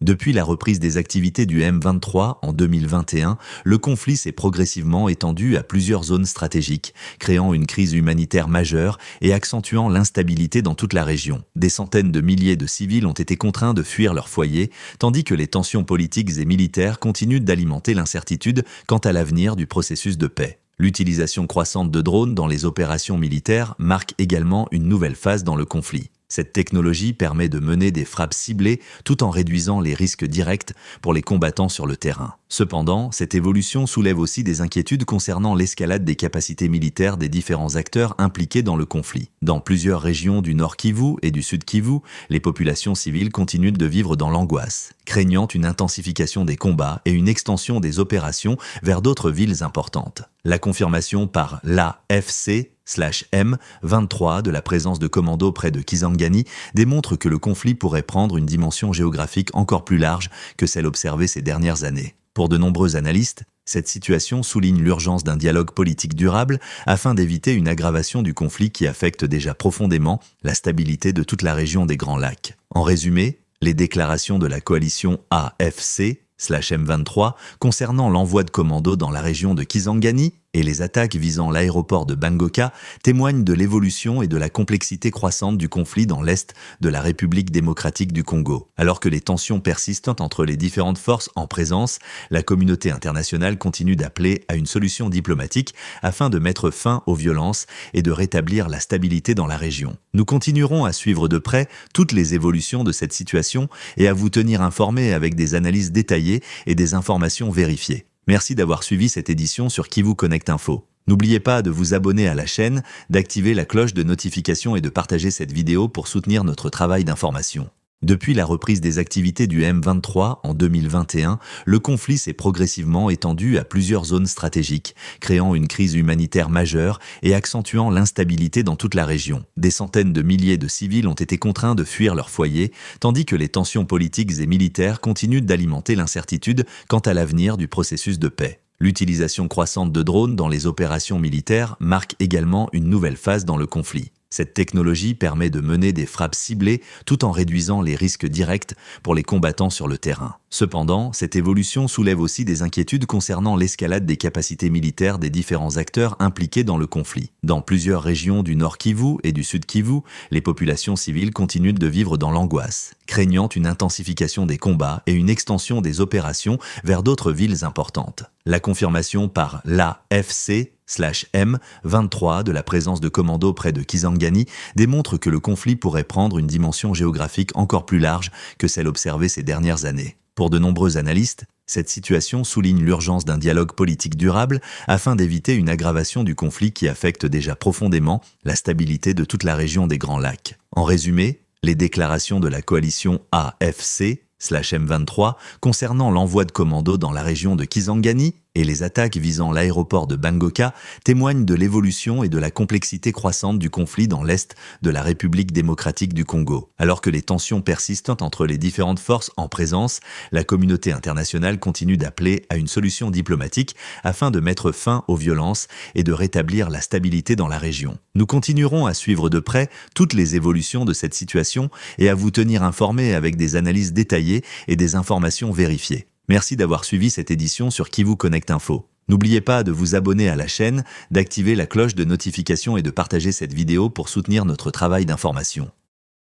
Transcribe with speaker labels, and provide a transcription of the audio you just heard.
Speaker 1: Depuis la reprise des activités du M23 en 2021, le conflit s'est progressivement étendu à plusieurs zones stratégiques, créant une crise humanitaire majeure et accentuant l'instabilité dans toute la région. Des centaines de milliers de civils ont été contraints de fuir leur foyer, tandis que les tensions politiques et militaires continuent d'alimenter l'incertitude quant à l'avenir du processus de paix. L'utilisation croissante de drones dans les opérations militaires marque également une nouvelle phase dans le conflit. Cette technologie permet de mener des frappes ciblées tout en réduisant les risques directs pour les combattants sur le terrain. Cependant, cette évolution soulève aussi des inquiétudes concernant l'escalade des capacités militaires des différents acteurs impliqués dans le conflit. Dans plusieurs régions du Nord Kivu et du Sud Kivu, les populations civiles continuent de vivre dans l'angoisse, craignant une intensification des combats et une extension des opérations vers d'autres villes importantes. La confirmation par l'AFC/M23 de la présence de commandos près de Kisangani démontre que le conflit pourrait prendre une dimension géographique encore plus large que celle observée ces dernières années. Pour de nombreux analystes, cette situation souligne l'urgence d'un dialogue politique durable afin d'éviter une aggravation du conflit qui affecte déjà profondément la stabilité de toute la région des Grands Lacs. En résumé, les déclarations de la coalition AFC/M23 concernant l'envoi de commandos dans la région de Kisangani et les attaques visant l'aéroport de Bangoka témoignent de l'évolution et de la complexité croissante du conflit dans l'est de la République démocratique du Congo. Alors que les tensions persistent entre les différentes forces en présence, la communauté internationale continue d'appeler à une solution diplomatique afin de mettre fin aux violences et de rétablir la stabilité dans la région. Nous continuerons à suivre de près toutes les évolutions de cette situation et à vous tenir informés avec des analyses détaillées et des informations vérifiées. Merci d'avoir suivi cette édition sur Kivu Connect Info. N'oubliez pas de vous abonner à la chaîne, d'activer la cloche de notification et de partager cette vidéo pour soutenir notre travail d'information. Depuis la reprise des activités du M23 en 2021, le conflit s'est progressivement étendu à plusieurs zones stratégiques, créant une crise humanitaire majeure et accentuant l'instabilité dans toute la région. Des centaines de milliers de civils ont été contraints de fuir leur foyer, tandis que les tensions politiques et militaires continuent d'alimenter l'incertitude quant à l'avenir du processus de paix. L'utilisation croissante de drones dans les opérations militaires marque également une nouvelle phase dans le conflit. Cette technologie permet de mener des frappes ciblées tout en réduisant les risques directs pour les combattants sur le terrain. Cependant, cette évolution soulève aussi des inquiétudes concernant l'escalade des capacités militaires des différents acteurs impliqués dans le conflit. Dans plusieurs régions du Nord Kivu et du Sud Kivu, les populations civiles continuent de vivre dans l'angoisse, craignant une intensification des combats et une extension des opérations vers d'autres villes importantes. La confirmation par l'AFC/M23 de la présence de commandos près de Kisangani démontre que le conflit pourrait prendre une dimension géographique encore plus large que celle observée ces dernières années. Pour de nombreux analystes, cette situation souligne l'urgence d'un dialogue politique durable afin d'éviter une aggravation du conflit qui affecte déjà profondément la stabilité de toute la région des Grands Lacs. En résumé, les déclarations de la coalition AFC/M23 concernant l'envoi de commandos dans la région de Kisangani et les attaques visant l'aéroport de Bangoka témoignent de l'évolution et de la complexité croissante du conflit dans l'est de la République démocratique du Congo. Alors que les tensions persistent entre les différentes forces en présence, la communauté internationale continue d'appeler à une solution diplomatique afin de mettre fin aux violences et de rétablir la stabilité dans la région. Nous continuerons à suivre de près toutes les évolutions de cette situation et à vous tenir informés avec des analyses détaillées et des informations vérifiées. Merci d'avoir suivi cette édition sur Kivu Connect Info. N'oubliez pas de vous abonner à la chaîne, d'activer la cloche de notification et de partager cette vidéo pour soutenir notre travail d'information.